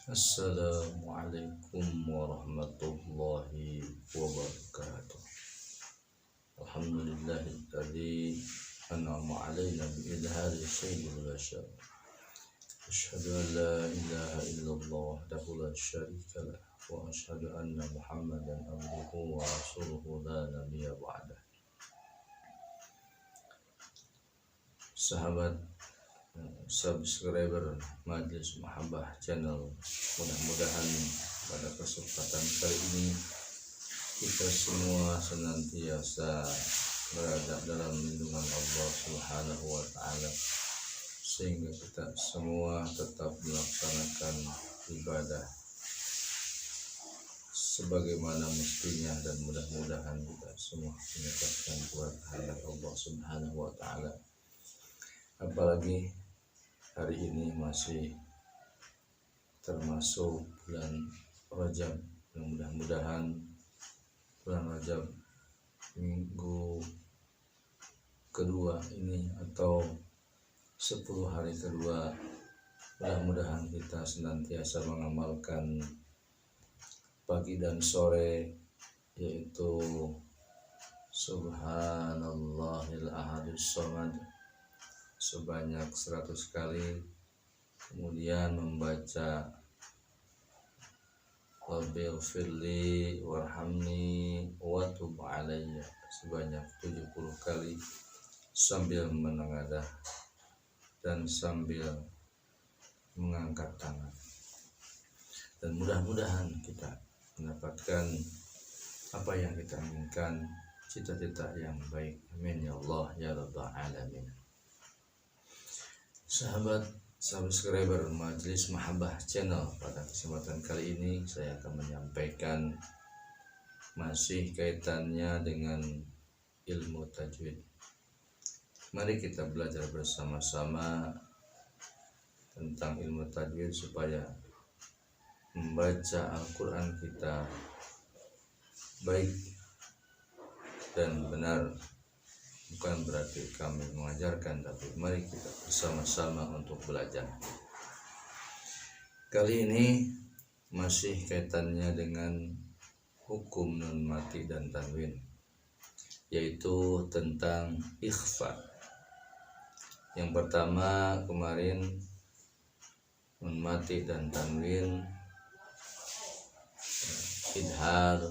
Assalamualaikum warahmatullahi wabarakatuh. Alhamdulillahilladzi an'ama 'alaina bi'idhari sayyidil bashar. Asyhadu an la ilaha illallah wahdahu la syarika lah wa asyhadu anna Muhammadan abduhu wa rasuluhu la nabiyya ba'dah. Sahabat subscriber Majelis Mahabbah channel, mudah-mudahan pada kesempatan kali ini kita semua senantiasa berada dalam lindungan Allah Subhanahu wa Ta'ala, sehingga kita semua tetap melaksanakan ibadah sebagaimana mestinya, dan mudah-mudahan kita semua mendapatkan keberkahan Allah Subhanahu wa Ta'ala. Apalagi hari ini masih termasuk bulan Rajab, yang mudah-mudahan bulan Rajab minggu kedua ini atau 10 hari kedua, mudah-mudahan kita senantiasa mengamalkan pagi dan sore, yaitu Subhanallahil Ahadus Samad sebanyak 100 kali, kemudian membaca Rabbighfirli warhamni wa tub alayya sebanyak 70 kali, sambil menengadah dan sambil mengangkat tangan. Dan mudah-mudahan kita mendapatkan apa yang kita inginkan, cita-cita yang baik. Amin ya Allah ya rabbal alamin. Sahabat subscriber Majelis Mahabbah channel, pada kesempatan kali ini saya akan menyampaikan masih kaitannya dengan ilmu tajwid. Mari kita belajar bersama-sama tentang ilmu tajwid supaya membaca Al-Quran kita baik dan benar. Bukan berarti kami mengajarkan, tapi mari kita bersama-sama untuk belajar. Kali ini masih kaitannya dengan hukum nun mati dan tanwin, yaitu tentang ikhfa. Yang pertama kemarin, nun mati dan tanwin, idhar,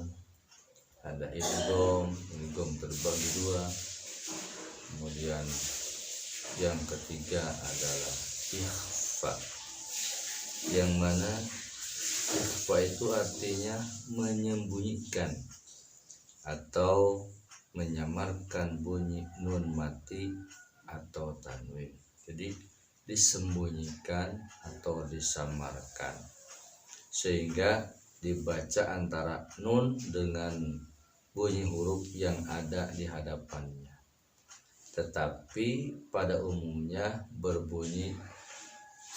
ada idgham terbagi dua. Kemudian yang ketiga adalah ikhfa, yang mana ikhfa itu artinya menyembunyikan atau menyamarkan bunyi nun mati atau tanwin. Jadi disembunyikan atau disamarkan, sehingga dibaca antara nun dengan bunyi huruf yang ada di hadapannya, tetapi pada umumnya berbunyi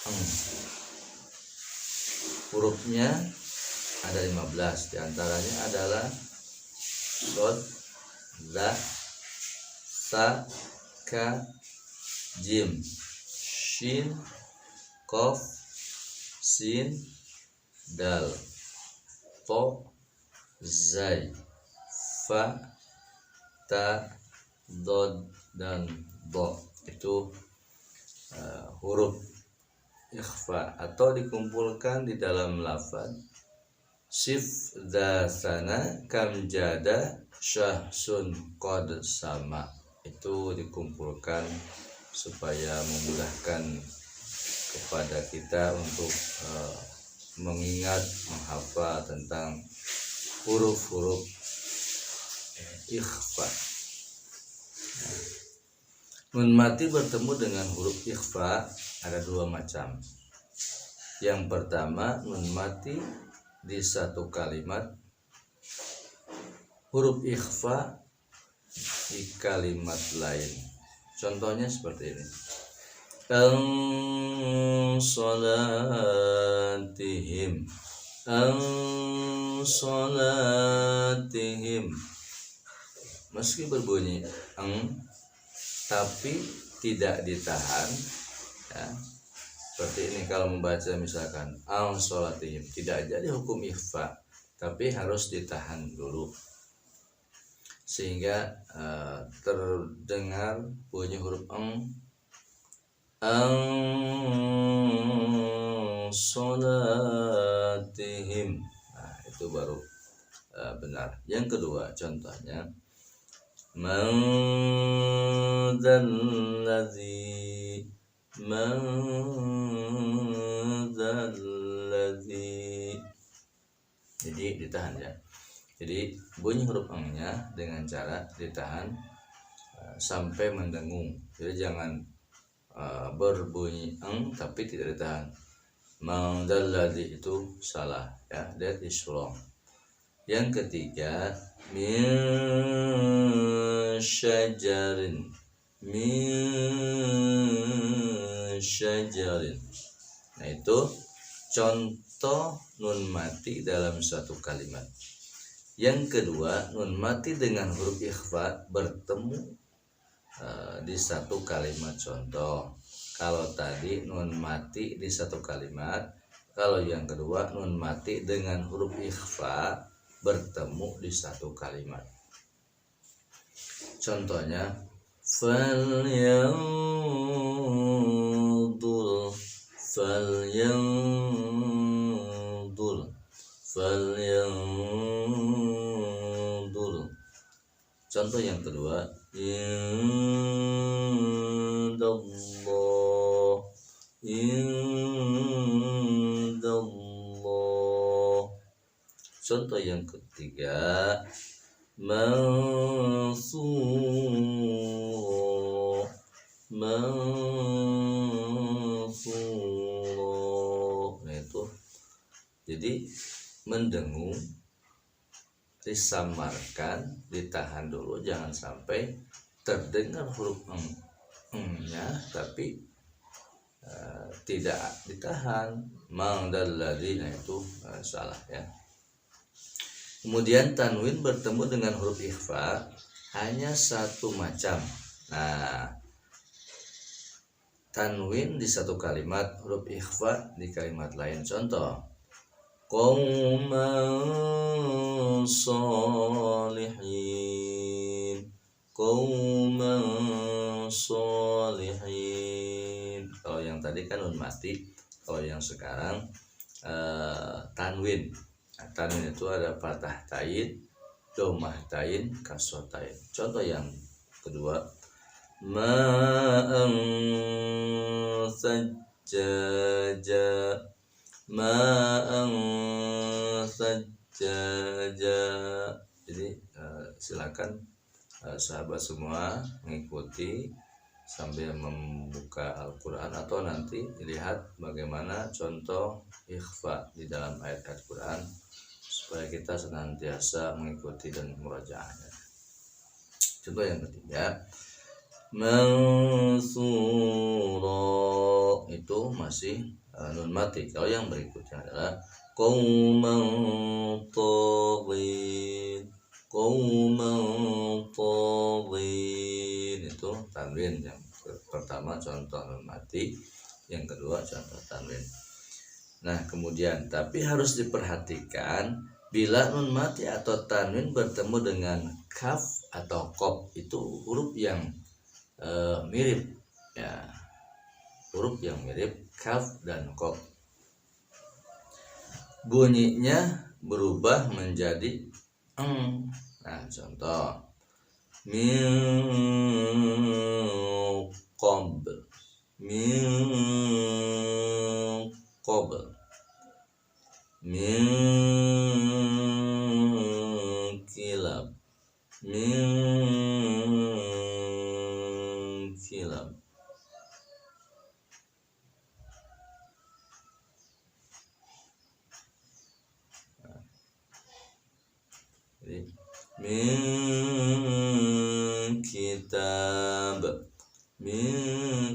eng. Hurufnya ada 15, diantaranya adalah shod, za, sa, ka, jim, shin, kof, sin, dal, to, zai, fa, ta, dod, dan do. Itu huruf ikhfa, atau dikumpulkan di dalam lafaz sif dasana kam jada syahsun qad sama. Itu dikumpulkan supaya memudahkan kepada kita untuk mengingat, menghafal tentang huruf-huruf ikhfa. Nun mati bertemu dengan huruf ikhfa ada dua macam. Yang pertama, nun mati di satu kalimat, huruf ikhfa di kalimat lain. Contohnya seperti ini: salatihim, salatihim. Meski berbunyi tapi tidak ditahan, ya, Seperti ini kalau membaca misalkan al sholatihim, tidak jadi hukum ikhfa, tapi harus ditahan dulu sehingga terdengar bunyi huruf sholatihim. Nah, itu baru benar. Yang kedua contohnya man dzalladzi jadi ditahan ya. Jadi bunyi huruf nya dengan cara ditahan sampai mendengung. Jadi jangan berbunyi tapi tidak ditahan. Man dzalladzi itu salah ya, that is wrong. Yang ketiga min syajarin. Nah itu contoh nun mati dalam satu kalimat. Yang kedua, nun mati dengan huruf ikhfa bertemu di satu kalimat contoh. Kalau tadi nun mati di satu kalimat, kalau yang kedua nun mati dengan huruf ikhfa bertemu di satu kalimat. Contohnya falyanzur. Contoh yang kedua indallah. Contoh yang ketiga mansur. Nah itu jadi mendengung disamarkan, ditahan dulu, jangan sampai terdengar huruf nya tapi tidak ditahan. Mang dzalladzi, nah itu salah ya. Kemudian tanwin bertemu dengan huruf ikhfa hanya satu macam. Nah, tanwin di satu kalimat, huruf ikhfa di kalimat lain. Contoh qauman sholihin. Kalau yang tadi kan nun mati, kalau yang sekarang tanwin. Nah, tanwin itu ada fathah tain, dhammah tain, kasrah tain. Contoh yang kedua ma'an sajjaja. Jadi silakan sahabat semua mengikuti sambil membuka Al-Quran atau nanti lihat bagaimana contoh ikhfa di dalam ayat-ayat Quran supaya kita senantiasa mengikuti dan murajaahnya. Contoh yang ketiga mansura, itu masih nun mati. Kalau yang berikutnya adalah qauman taghin. Itu tanwin. Yang pertama contoh nun mati, yang kedua contoh tanwin. Nah kemudian tapi harus diperhatikan bila nun mati atau tanwin bertemu dengan kaf atau qaf, itu huruf yang mirip ya, huruf yang mirip kaf dan qaf, bunyinya berubah menjadi Nah contoh min qabl, min kilab, min kitab.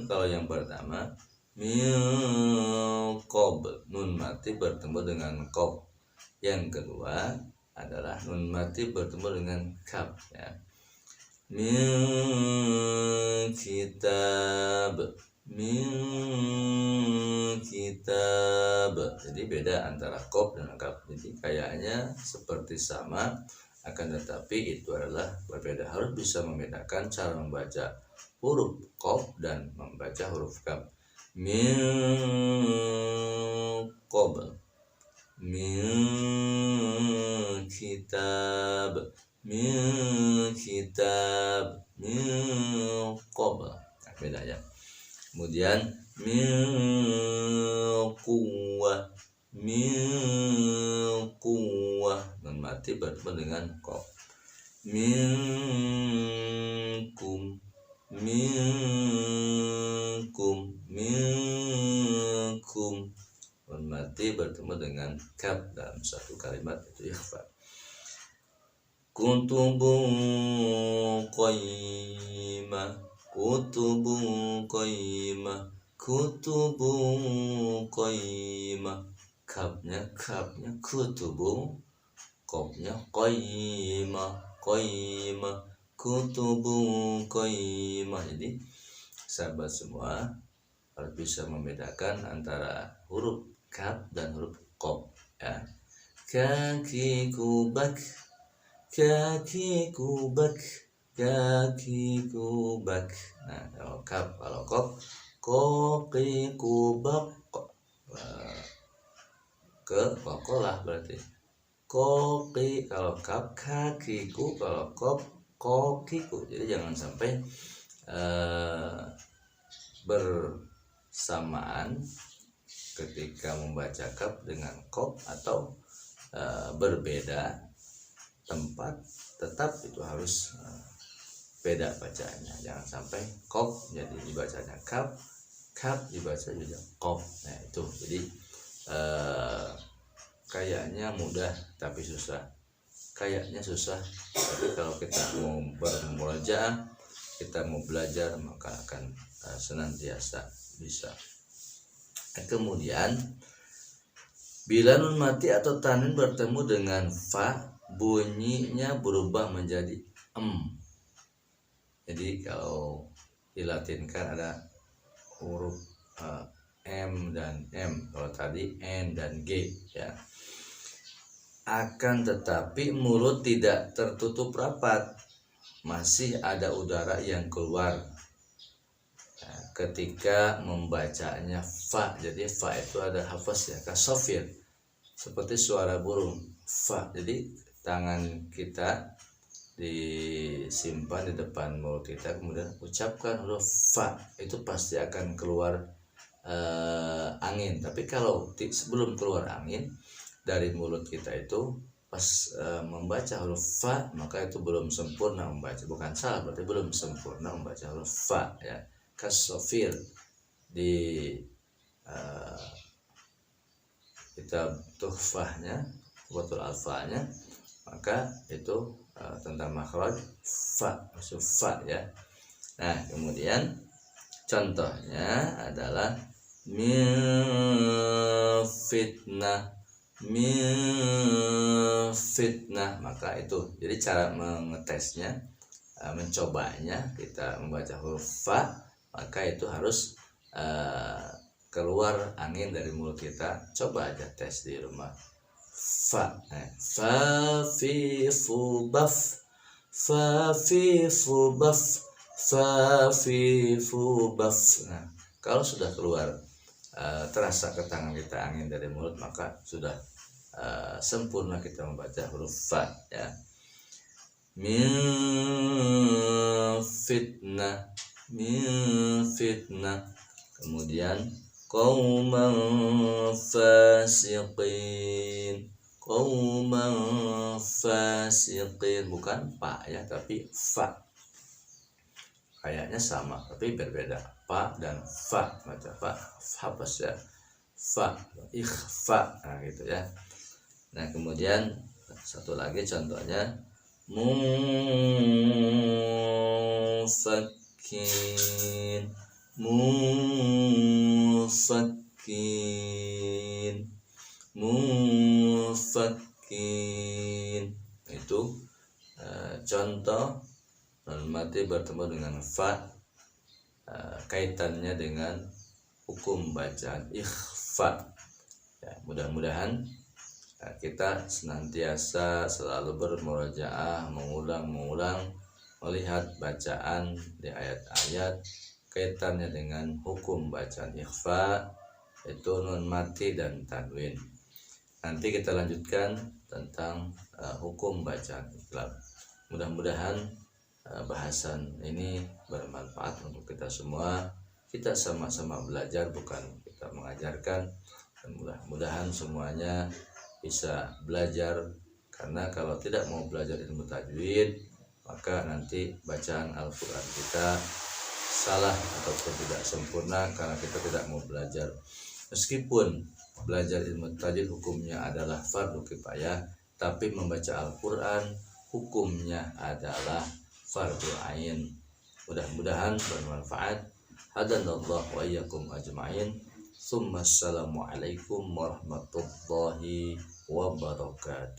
Kalau yang pertama min qabl, nun mati bertemu dengan qaf. Yang kedua adalah nun mati bertemu dengan kaf ya. Min kitab, min kitab. Jadi beda antara qaf dan kaf. Jadi kayaknya seperti sama, akan tetapi itu adalah berbeda. Harus bisa membedakan cara membaca huruf qaf dan membaca huruf kaf. Min qabl, min kitab, min kitab, min qabl. Nah, beda ya. Kemudian min quwwah, min quwwah, dan mati bertemu dengan qaf. Minkum, minkum, minkum, dan mati bertemu dengan kaf dalam satu kalimat, itu ikhfa. Kutubun qayyimah, kutubun qayyimah, kutubun qayyimah. Kafnya kutubun, qafnya qayyimah, qayyimah, kutubun qayyimah. Jadi sahabat semua harus bisa membedakan antara huruf kaf dan huruf qaf ya. Kaki kubak, kaki kubak, kaki kubak. Nah, kalau kaf, kalau qaf, koki kubak, ke kokolah berarti koki. Kalau kaf kakiku, kalau qaf kokiku. Jadi jangan sampai bersamaan ketika membaca kaf dengan qaf, atau berbeda tempat, tetap itu harus beda bacaannya. Jangan sampai qaf jadi dibacanya kaf, kaf dibaca juga qaf. Nah itu jadi kayaknya mudah tapi susah, kayaknya susah, tapi kalau kita mau bermurojaah, kita mau belajar, maka akan senantiasa bisa. Kemudian bila nun mati atau tanwin bertemu dengan fa, bunyinya berubah menjadi Jadi kalau dilatinkan ada huruf M dan M, kalau tadi N dan G ya. Akan tetapi mulut tidak tertutup rapat, masih ada udara yang keluar ketika membacanya fa. Jadi fa itu ada hafaz ya, kasofir, seperti suara burung fa. Jadi tangan kita disimpan di depan mulut kita, kemudian ucapkan huruf fa, itu pasti akan keluar angin. Tapi kalau sebelum keluar angin dari mulut kita itu pas membaca huruf fa, maka itu belum sempurna membaca, bukan salah, berarti belum sempurna membaca huruf fa ya. Kasofir di kitab tuhfahnya, Quwwatul Alfanya, maka itu tentang makhraj fa, maksud fa ya. Nah kemudian contohnya adalah min fitnah, min fitnah. Maka itu jadi cara mengetesnya, mencobanya, kita membaca huruf fa, maka itu harus keluar angin dari mulut kita. Coba aja tes di rumah. Fa, fa fi fu baf, fa fi fu baf, fa fi fu baf. Nah kalau sudah keluar terasa ke tangan kita angin dari mulut, maka sudah sempurna kita membaca huruf fa ya. Min fitnah, min fitnah. Kemudian qauman fasiqin, qauman fasiqin, bukan pa ya, tapi fa. Kayaknya sama tapi berbeda, pa dan fa, baca fa, hafaz ya, fa, ikhfa, nah gitu ya. Nah kemudian satu lagi contohnya mufakin, mufakin, mufakin. Itu contoh nun mati bertemu dengan fa kaitannya dengan hukum bacaan ikhfa. Ya, mudah-mudahan kita senantiasa selalu bermurojaah, mengulang-ulang, melihat bacaan di ayat-ayat kaitannya dengan hukum bacaan ikhfa, yaitu nun mati dan tanwin. Nanti kita lanjutkan tentang hukum bacaan iqlab. Mudah-mudahan bahasan ini bermanfaat untuk kita semua. Kita sama-sama belajar, bukan kita mengajarkan. Dan mudah-mudahan semuanya bisa belajar, karena kalau tidak mau belajar ilmu tajwid, maka nanti bacaan Al-Quran kita salah ataupun tidak sempurna karena kita tidak mau belajar. Meskipun belajar ilmu tajwid hukumnya adalah fardu kifayah, tapi membaca Al-Quran hukumnya adalah fardu ain. Mudah-mudahan bermanfaat. Hadanallahu wa iyyakum ajma'in. Assalamualaikum warahmatullahi wabarakatuh.